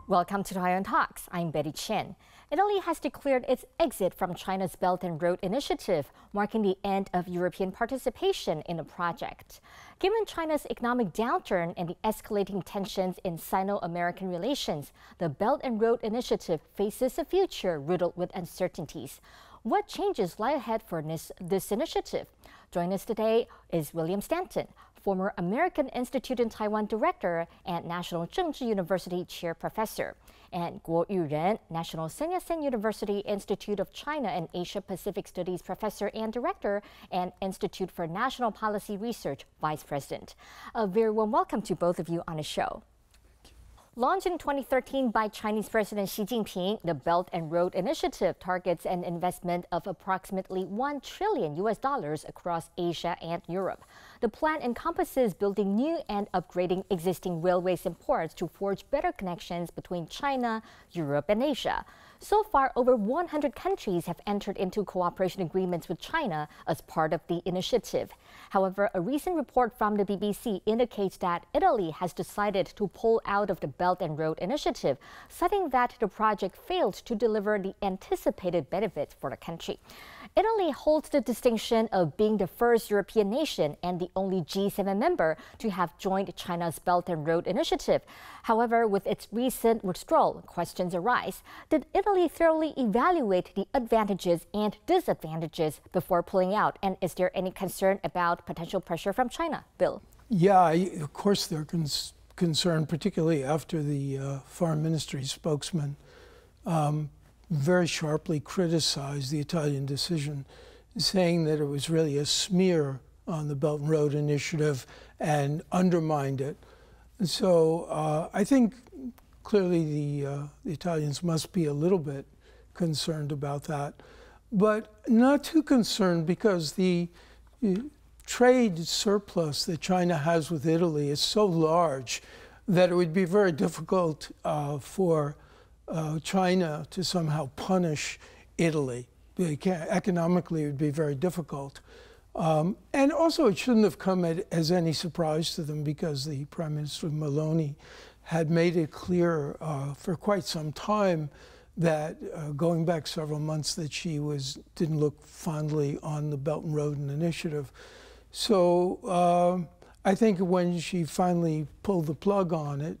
Welcome to Taiwan Talks. I'm Betty Chen. Italy has declared its exit from China's Belt and Road Initiative, marking the end of European participation in the project. Given China's economic downturn and the escalating tensions in Sino-American relations, the Belt and Road Initiative faces a future riddled with uncertainties. What changes lie ahead for this initiative? Joining us today is William Stanton, former American Institute in Taiwan director and National Chengchi University chair professor, and Kuo Yu-jen, National Yat-sen University Institute of China and Asia Pacific Studies professor and director and Institute for National Policy Research vice president. A very warm welcome to both of you on the show. Launched in 2013 by Chinese President Xi Jinping, the Belt and Road Initiative targets an investment of approximately $1 trillion across Asia and Europe. The plan encompasses building new and upgrading existing railways and ports to forge better connections between China, Europe, and Asia. So far, over 100 countries have entered into cooperation agreements with China as part of the initiative. However, a recent report from the BBC indicates that Italy has decided to pull out of the Belt and Road Initiative, citing that the project failed to deliver the anticipated benefits for the country. Italy holds the distinction of being the first European nation and the only G7 member to have joined China's Belt and Road Initiative. However, with its recent withdrawal, questions arise. Did Italy thoroughly evaluate the advantages and disadvantages before pulling out? And is there any concern about potential pressure from China? Bill? Yeah, of course they're concerned, particularly after the foreign ministry spokesman very sharply criticized the Italian decision, saying that it was really a smear on the Belt and Road Initiative and undermined it. And so I think clearly the Italians must be a little bit concerned about that, but not too concerned because the trade surplus that China has with Italy is so large that it would be very difficult for China to somehow punish Italy. Economically, it would be very difficult. And also, it shouldn't have come as any surprise to them because the Prime Minister Meloni had made it clear for quite some time that, going back several months, that she didn't look fondly on the Belt and Road Initiative. So I think when she finally pulled the plug on it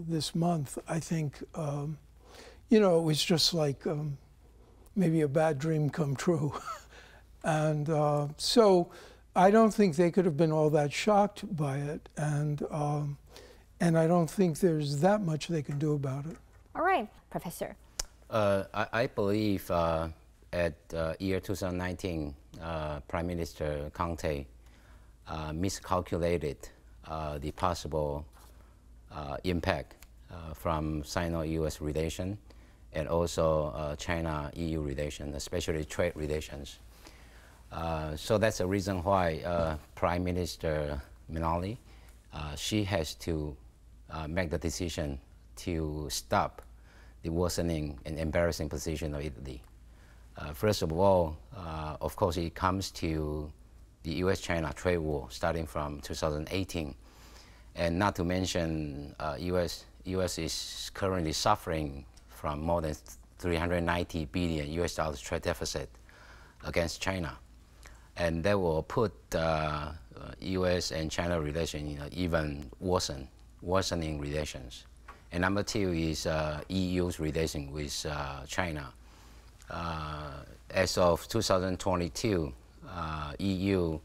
this month, I think, you know, it was just like maybe a bad dream come true. And so I don't think they could have been all that shocked by it. And I don't think there's that much they can do about it. All right, Professor. I believe at year 2019, Prime Minister Conte miscalculated the possible impact from Sino-US relation and also China-EU relation, especially trade relations. So that's the reason why Prime Minister Meloni, she has to make the decision to stop the worsening and embarrassing position of Italy. First of all, of course, it comes to the US-China trade war starting from 2018. And not to mention, US is currently suffering from more than $390 billion trade deficit against China. And that will put US and China relation even worsening relations. And number two is EU's relation with China. As of 2022, EU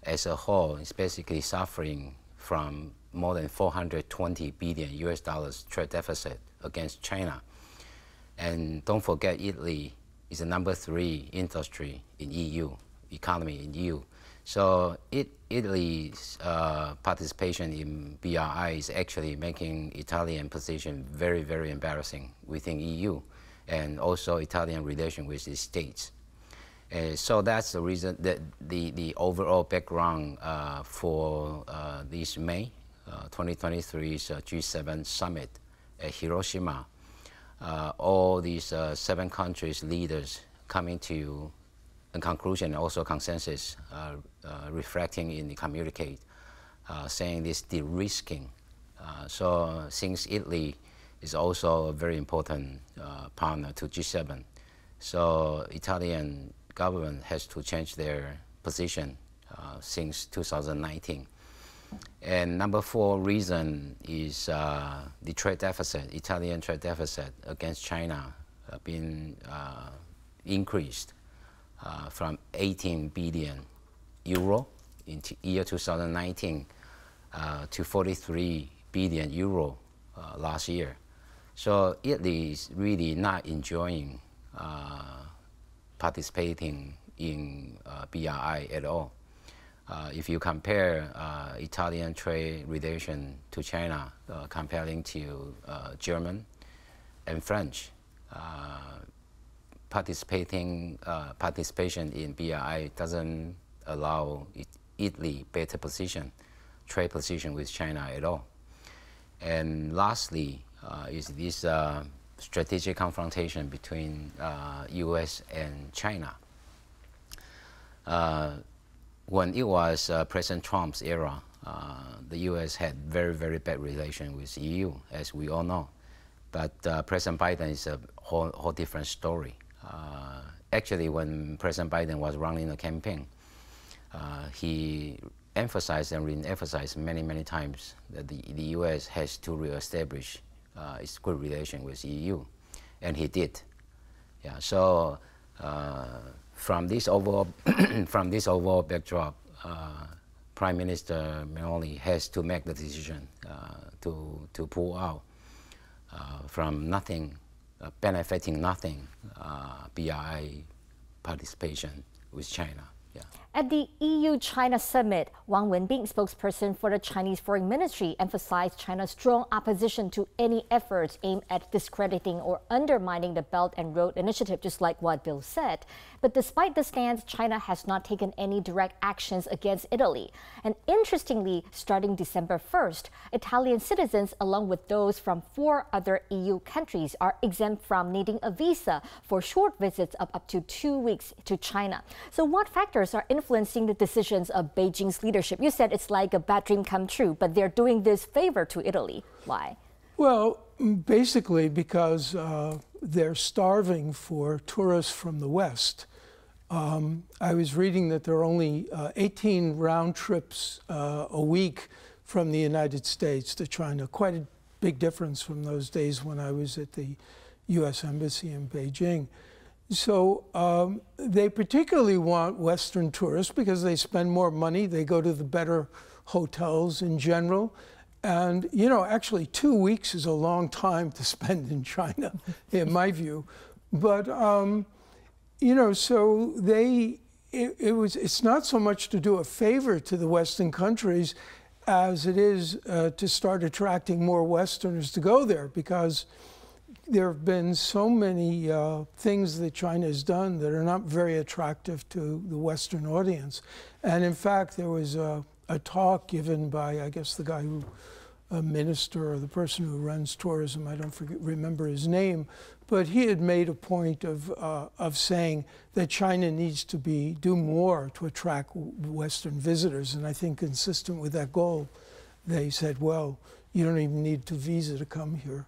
as a whole is basically suffering from more than $420 billion trade deficit against China. And don't forget, Italy is the number 3 industry in EU, economy in EU. So Italy's participation in BRI is actually making Italian position very, very embarrassing within EU and also Italian relation with the states. So that's the reason that the overall background for this May 2023's G7 summit at Hiroshima. All these 7 countries leaders coming to a conclusion, also consensus, reflecting in the communique, saying this de-risking So since Italy is also a very important partner to G7, so Italian government has to change their position since 2019. And number 4 reason is the trade deficit, Italian trade deficit against China been increased from 18 billion euro in year 2019 to 43 billion euro last year. So Italy is really not enjoying participating in BRI at all. If you compare Italian trade relation to China, comparing to German and French, participation in BRI doesn't allow Italy better position, trade position with China at all. And lastly, is this strategic confrontation between U.S. and China. When it was President Trump's era, the U.S. had very, very bad relation with EU, as we all know. But President Biden is a whole different story. Actually, when President Biden was running the campaign, he emphasized and re-emphasized many times that the U.S. has to reestablish its good relation with EU, and he did. Yeah. So from this overall backdrop, Prime Minister Meloni has to make the decision to pull out from nothing, benefiting nothing, BRI participation with China. Yeah. At the EU-China summit, Wang Wenbing, spokesperson for the Chinese Foreign Ministry, emphasized China's strong opposition to any efforts aimed at discrediting or undermining the Belt and Road Initiative, just like what Bill said. But despite the stance, China has not taken any direct actions against Italy. And interestingly, starting December 1st, Italian citizens, along with those from 4 other EU countries, are exempt from needing a visa for short visits of up to 2 weeks to China. So what factors are influencing the decisions of Beijing's leadership? You said it's like a bad dream come true, but they're doing this favor to Italy. Why? Well, basically because they're starving for tourists from the West. I was reading that there are only 18 round trips a week from the United States to China. Quite a big difference from those days when I was at the U.S. Embassy in Beijing. So they particularly want Western tourists because they spend more money, they go to the better hotels in general. And, you know, actually 2 weeks is a long time to spend in China, in my view. But, you know, so it's not so much to do a favor to the Western countries as it is to start attracting more Westerners to go there, because there have been so many things that China has done that are not very attractive to the Western audience. And in fact, there was a talk given by, I guess, the guy who, a minister or the person who runs tourism, I don't remember his name, but he had made a point of saying that China needs to do more to attract Western visitors. And I think consistent with that goal, they said, well, you don't even need a visa to come here.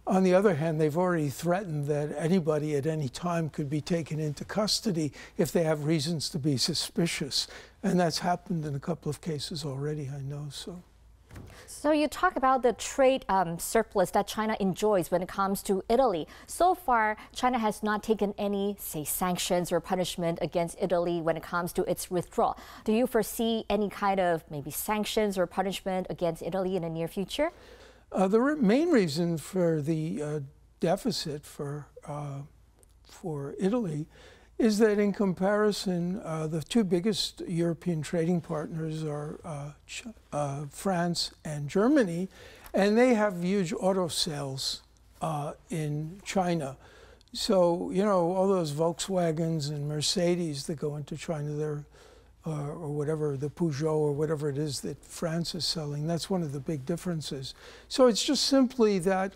On the other hand, they've already threatened that anybody at any time could be taken into custody if they have reasons to be suspicious. And that's happened in a couple of cases already, I know. So you talk about the trade surplus that China enjoys when it comes to Italy. So far, China has not taken any, say, sanctions or punishment against Italy when it comes to its withdrawal. Do you foresee any kind of maybe sanctions or punishment against Italy in the near future? The main reason for the deficit for Italy is that in comparison, the 2 biggest European trading partners are France and Germany, and they have huge auto sales in China. So, you know, all those Volkswagens and Mercedes that go into China, they're or whatever, the Peugeot or whatever it is that France is selling. That's one of the big differences. So it's just simply that,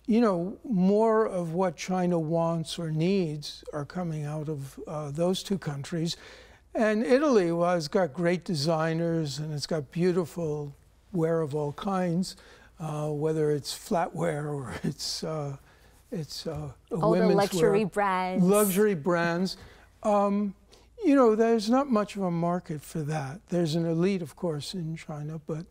you know, more of what China wants or needs are coming out of those 2 countries. And Italy, well, it's got great designers and it's got beautiful ware of all kinds, whether it's flatware or it's all women's the luxury wear, brands. luxury brands. You know, there's not much of a market for that. There's an elite, of course, in China, but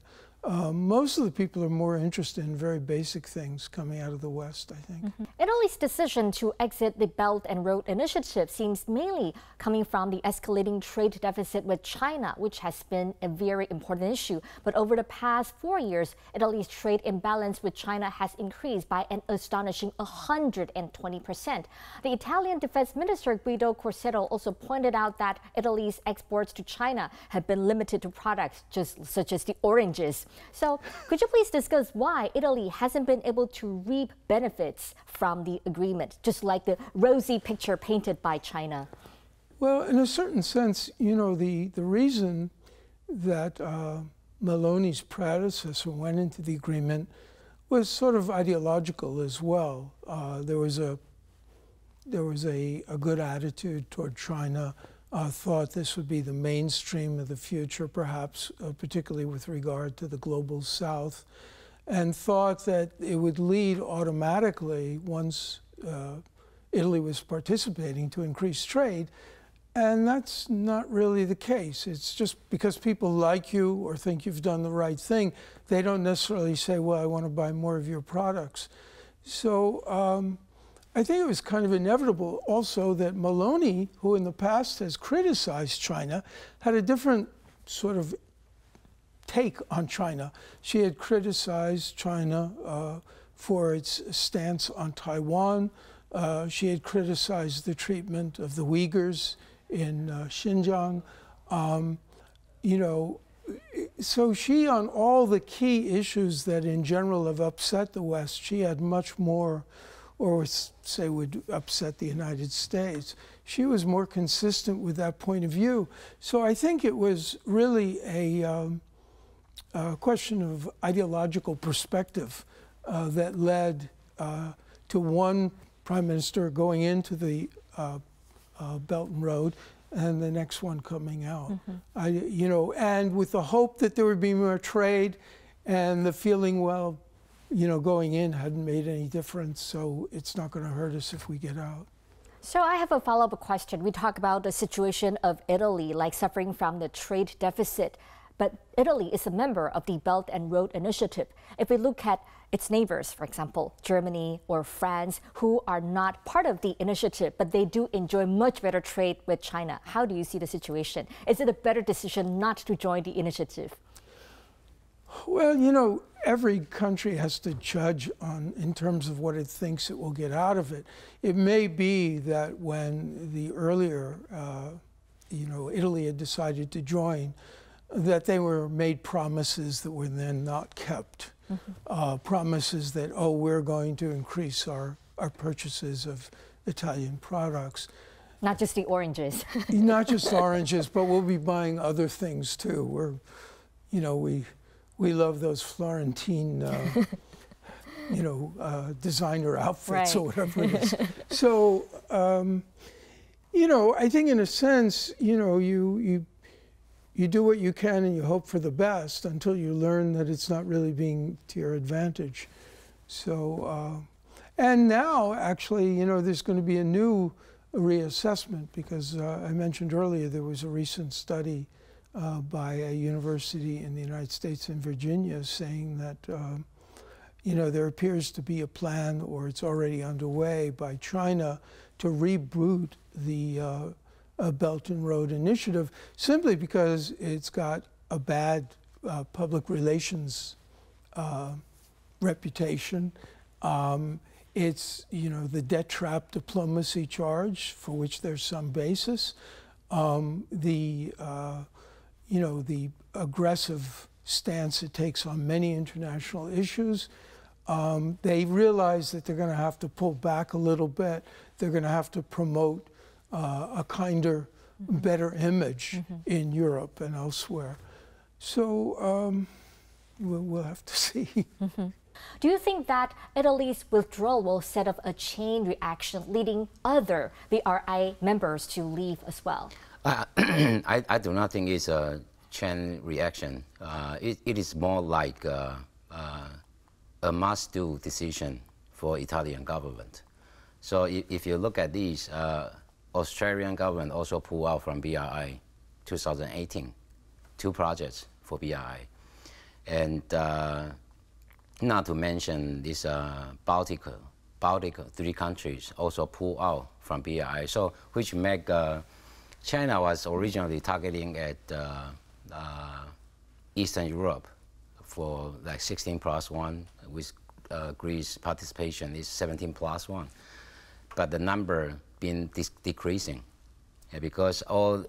most of the people are more interested in very basic things coming out of the West, I think. Italy's decision to exit the Belt and Road Initiative seems mainly coming from the escalating trade deficit with China, which has been a very important issue. But over the past 4 years, Italy's trade imbalance with China has increased by an astonishing 120%. The Italian Defense Minister Guido Crosetto also pointed out that Italy's exports to China have been limited to products such as the oranges. So could you please discuss why Italy hasn't been able to reap benefits from the agreement, just like the rosy picture painted by China? Well, in a certain sense, you know, the reason that Meloni's predecessor went into the agreement was sort of ideological as well. There was a good attitude toward China. Thought this would be the mainstream of the future, perhaps, particularly with regard to the global South, and thought that it would lead automatically, once Italy was participating, to increased trade. And that's not really the case. It's just because people like you or think you've done the right thing, they don't necessarily say, well, I want to buy more of your products. So I think it was kind of inevitable also that Meloni, who in the past has criticized China, had a different sort of take on China. She had criticized China for its stance on Taiwan. She had criticized the treatment of the Uyghurs in Xinjiang. You know, so she, on all the key issues that in general have upset the West, she had much more, or say would upset the United States. She was more consistent with that point of view. So I think it was really a question of ideological perspective that led to one prime minister going into the Belt and Road and the next one coming out. You know, and with the hope that there would be more trade and the feeling, well, you know, going in hadn't made any difference, so it's not going to hurt us if we get out. So I have a follow-up question. We talk about the situation of Italy, like suffering from the trade deficit, but Italy is a member of the Belt and Road Initiative. If we look at its neighbors, for example, Germany or France, who are not part of the initiative, but they do enjoy much better trade with China, how do you see the situation? Is it a better decision not to join the initiative? Well, you know, every country has to judge in terms of what it thinks it will get out of it. It may be that when the earlier, you know, Italy had decided to join, that they were made promises that were then not kept. Promises that, oh, we're going to increase our purchases of Italian products. Not just the oranges. Not just oranges, but we'll be buying other things too. We're, you know, we love those Florentine, you know, designer outfits, or whatever it is. So, you know, I think in a sense, you know, you do what you can and you hope for the best until you learn that it's not really being to your advantage. So, and now actually, you know, there's going to be a new reassessment because I mentioned earlier there was a recent study by a university in the United States in Virginia saying that, you know, there appears to be a plan, or it's already underway by China, to reboot the Belt and Road Initiative simply because it's got a bad public relations reputation. It's, you know, the debt trap diplomacy charge, for which there's some basis. You know, the aggressive stance it takes on many international issues. They realize that they're going to have to pull back a little bit. They're going to have to promote a kinder, better image in Europe and elsewhere. So we'll have to see. Do you think that Italy's withdrawal will set up a chain reaction leading other BRI members to leave as well? I do not think it's a chain reaction. It is more like a must-do decision for Italian government. So if you look at these, Australian government also pulled out from BRI 2018, 2 projects for BRI. And not to mention this Baltic 3 countries also pull out from BRI. So which make China was originally targeting at Eastern Europe for like 16+1, with Greece participation is 17+1. But the number been decreasing, because all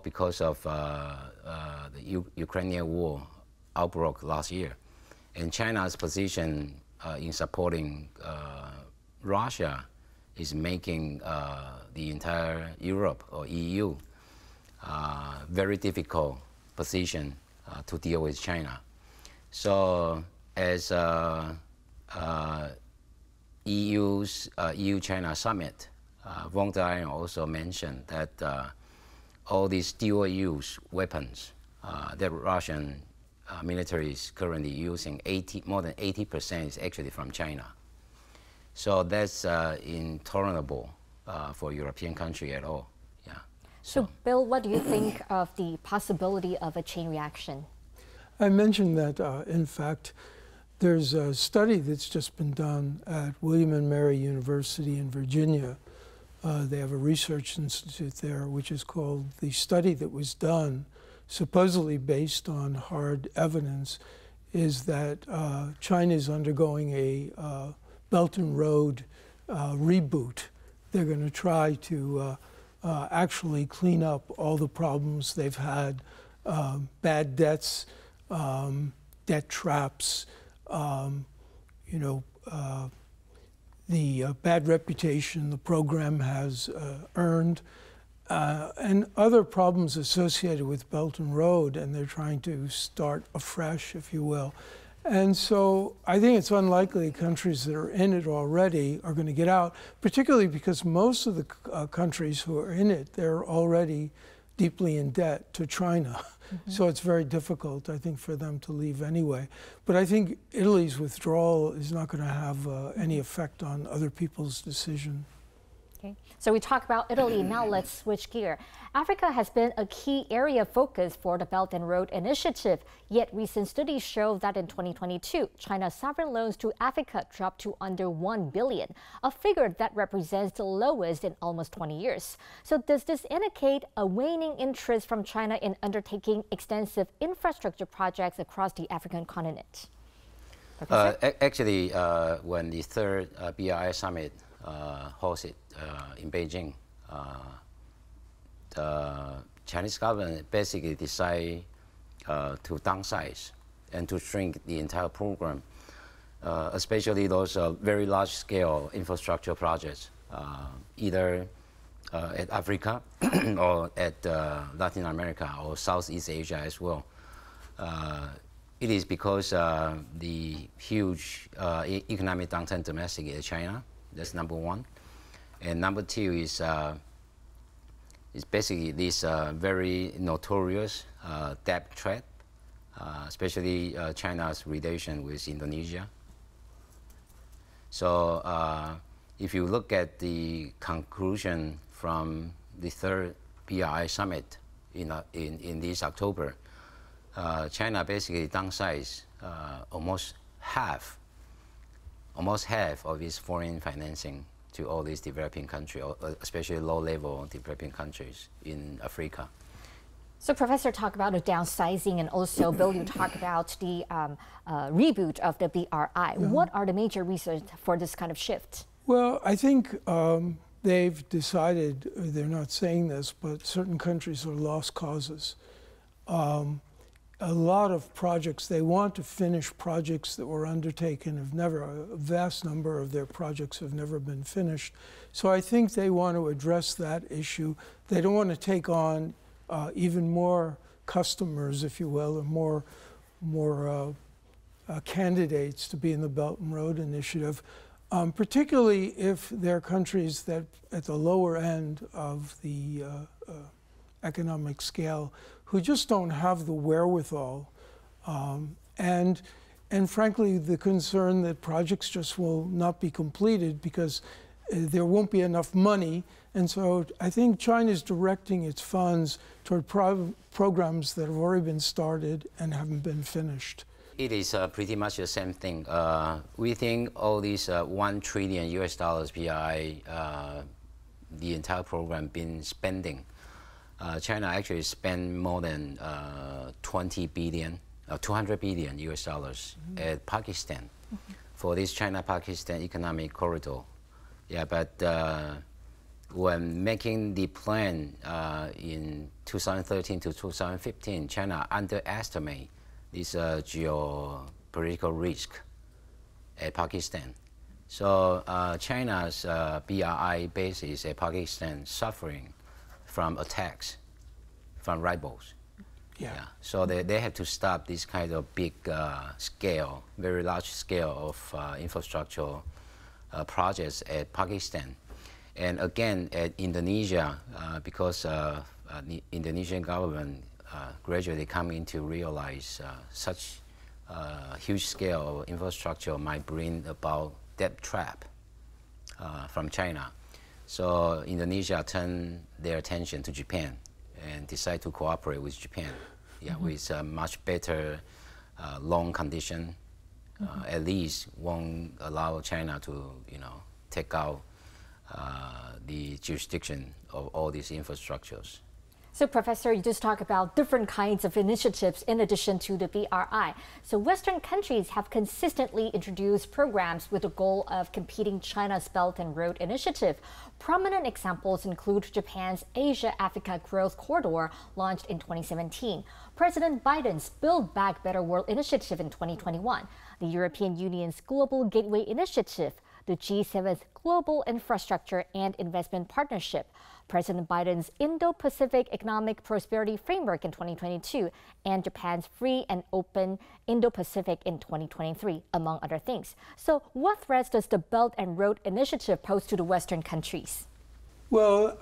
because of the Ukrainian war outbroke last year, and China's position in supporting Russia is making the entire Europe or EU very difficult position to deal with China. So as EU-China summit, von der Leyen also mentioned that all these dual-use weapons that Russian military is currently using, more than 80% is actually from China. So that's intolerable for European country at all. Yeah. So Bill, what do you think of the possibility of a chain reaction? I mentioned that, in fact, there's a study that's just been done at William and Mary University in Virginia. They have a research institute there, which is called the study that was done, supposedly based on hard evidence, is that China is undergoing a Belt and Road reboot. They're going to try to actually clean up all the problems they've had, bad debts, debt traps, the bad reputation the program has earned, and other problems associated with Belt and Road, and they're trying to start afresh, if you will. And so I think it's unlikely countries that are in it already are going to get out, particularly because most of the countries who are in it, they're already deeply in debt to China. Mm-hmm. So it's very difficult, I think, for them to leave anyway. But I think Italy's withdrawal is not going to have any effect on other people's decision. Okay. So we talked about Italy, now let's switch gear. Africa has been a key area of focus for the Belt and Road Initiative, yet recent studies show that in 2022, China's sovereign loans to Africa dropped to under 1 billion, a figure that represents the lowest in almost 20 years. So does this indicate a waning interest from China in undertaking extensive infrastructure projects across the African continent? Actually, when the third BRI summit hosted in Beijing, the Chinese government basically decided to downsize and to shrink the entire program, especially those very large-scale infrastructure projects, either at Africa or at Latin America or Southeast Asia as well. It is because the huge economic downturn domestically in China. That's number one. And number two is basically this very notorious debt trap, especially China's relation with Indonesia. So if you look at the conclusion from the third BRI summit in this October, China basically downsized almost half of its foreign financing to all these developing countries, especially low-level developing countries in Africa. So Professor talked about a downsizing, and also Bill, you talk about the reboot of the BRI. Yeah. What are the major reasons for this kind of shift? Well, I think they've decided, they're not saying this, but certain countries are lost causes. A lot of projects, they want to finish projects that were undertaken, a vast number of their projects have never been finished. So I think they want to address that issue. They don't want to take on even more customers, if you will, or more candidates to be in the Belt and Road Initiative, particularly if they're countries that at the lower end of the economic scale who just don't have the wherewithal. And frankly, the concern that projects just will not be completed because there won't be enough money. And so I think China's directing its funds toward programs that have already been started and haven't been finished. It is pretty much the same thing. We think all these $1 trillion BRI, the entire program been spending. China actually spent more than 200 billion at Pakistan for this China-Pakistan economic corridor. Yeah, but when making the plan in 2013 to 2015, China underestimated this geopolitical risk at Pakistan. So China's BRI bases at Pakistan suffering from attacks from rivals. Yeah. So they have to stop this kind of big scale, very large scale of infrastructure projects at Pakistan. And again, at Indonesia, because the Indonesian government gradually coming to realize such huge scale of infrastructure might bring about debt trap from China. So Indonesia turned their attention to Japan and decide to cooperate with Japan, with a much better loan condition. At least won't allow China to, take out the jurisdiction of all these infrastructures. So, Professor, you just talked about different kinds of initiatives in addition to the BRI. So, Western countries have consistently introduced programs with the goal of competing China's Belt and Road Initiative. Prominent examples include Japan's Asia-Africa Growth Corridor, launched in 2017, President Biden's Build Back Better World Initiative in 2021, the European Union's Global Gateway Initiative, the G7's Global Infrastructure and Investment Partnership, President Biden's Indo-Pacific Economic Prosperity Framework in 2022, and Japan's Free and Open Indo-Pacific in 2023, among other things. So what threats does the Belt and Road Initiative pose to the Western countries? Well,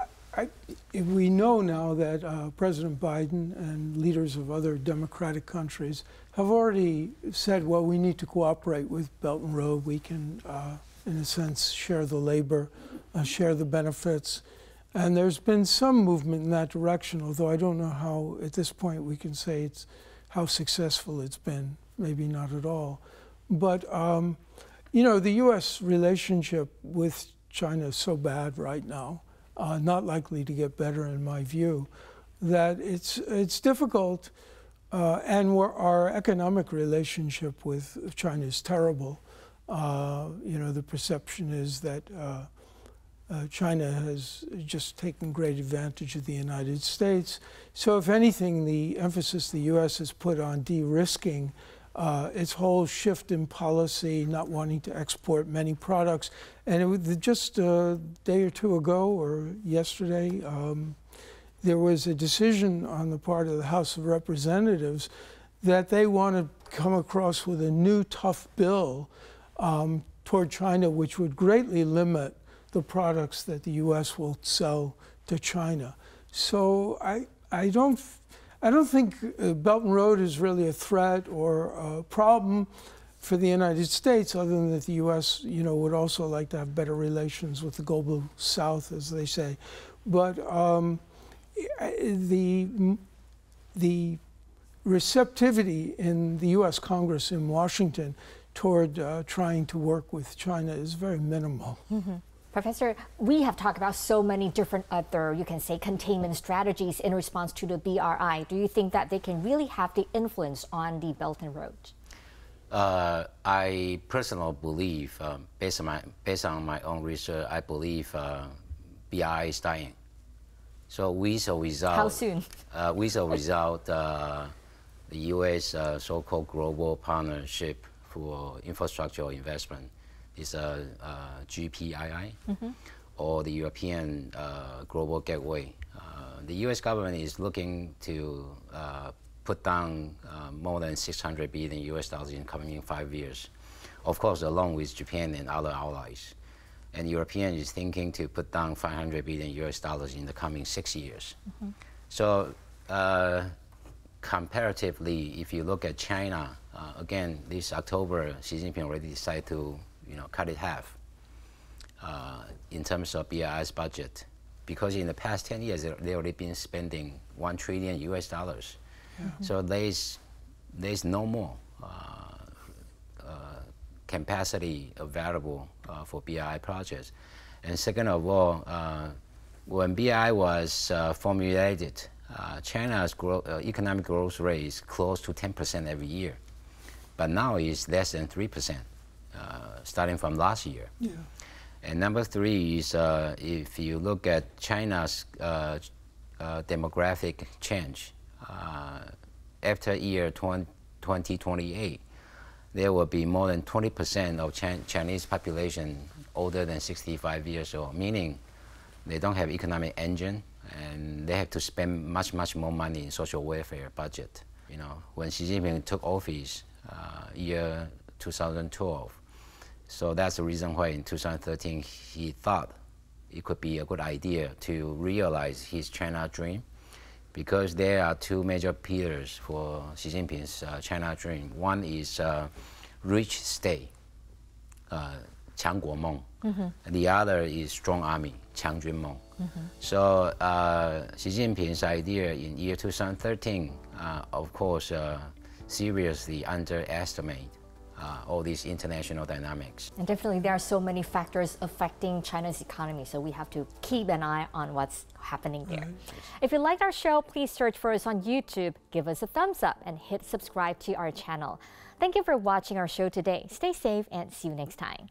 we know now that President Biden and leaders of other democratic countries have already said, well, we need to cooperate with Belt and Road. We can, in a sense, share the labor, share the benefits. And there's been some movement in that direction, although I don't know how, at this point, we can say how successful it's been. Maybe not at all. But, the U.S. relationship with China is so bad right now, not likely to get better in my view, that it's difficult. And our economic relationship with China is terrible. The perception is that China has just taken great advantage of the United States. So if anything, the emphasis the U.S. has put on de-risking its whole shift in policy, not wanting to export many products. And it was just a day or two ago, or yesterday, there was a decision on the part of the House of Representatives that they want to come across with a new tough bill toward China, which would greatly limit the products that the U.S. will sell to China. So I don't think Belt and Road is really a threat or a problem for the United States, other than that the U.S. would also like to have better relations with the global South, as they say. But the receptivity in the U.S. Congress in Washington toward trying to work with China is very minimal. Professor, we have talked about so many different other, you can say, containment strategies in response to the BRI. Do you think that they can really have the influence on the Belt and Road? I personally believe, based on my own research, I believe BRI is dying. So we saw result. How soon? We saw result the U.S. So-called global partnership for infrastructure investment. Is a GPII, or the European Global Gateway. The U.S. government is looking to put down more than $600 billion in coming 5 years, of course, along with Japan and other allies. And European is thinking to put down $500 billion in the coming 6 years. So comparatively, if you look at China, again, this October, Xi Jinping already decided to, cut it half in terms of BRI's budget, because in the past 10 years, they already been spending $1 trillion US. So there's no more capacity available for BRI projects. And second of all, when BRI was formulated, China's economic growth rate is close to 10% every year, but now it's less than 3%, starting from last year. Yeah. And number three is if you look at China's demographic change, after year 2028, there will be more than 20% of Chinese population older than 65 years old, meaning they don't have economic engine, and they have to spend much more money in social welfare budget. When Xi Jinping took office, year 2012, so that's the reason why in 2013 he thought it could be a good idea to realize his China dream, because there are two major pillars for Xi Jinping's China dream. One is rich state, 强国梦. And the other is strong army, 强军梦. So Xi Jinping's idea in year 2013, of course, seriously underestimate all these international dynamics. And definitely there are so many factors affecting China's economy, so we have to keep an eye on what's happening there. If you liked our show, please search for us on YouTube, give us a thumbs up, and hit subscribe to our channel. Thank you for watching our show today. Stay safe and see you next time.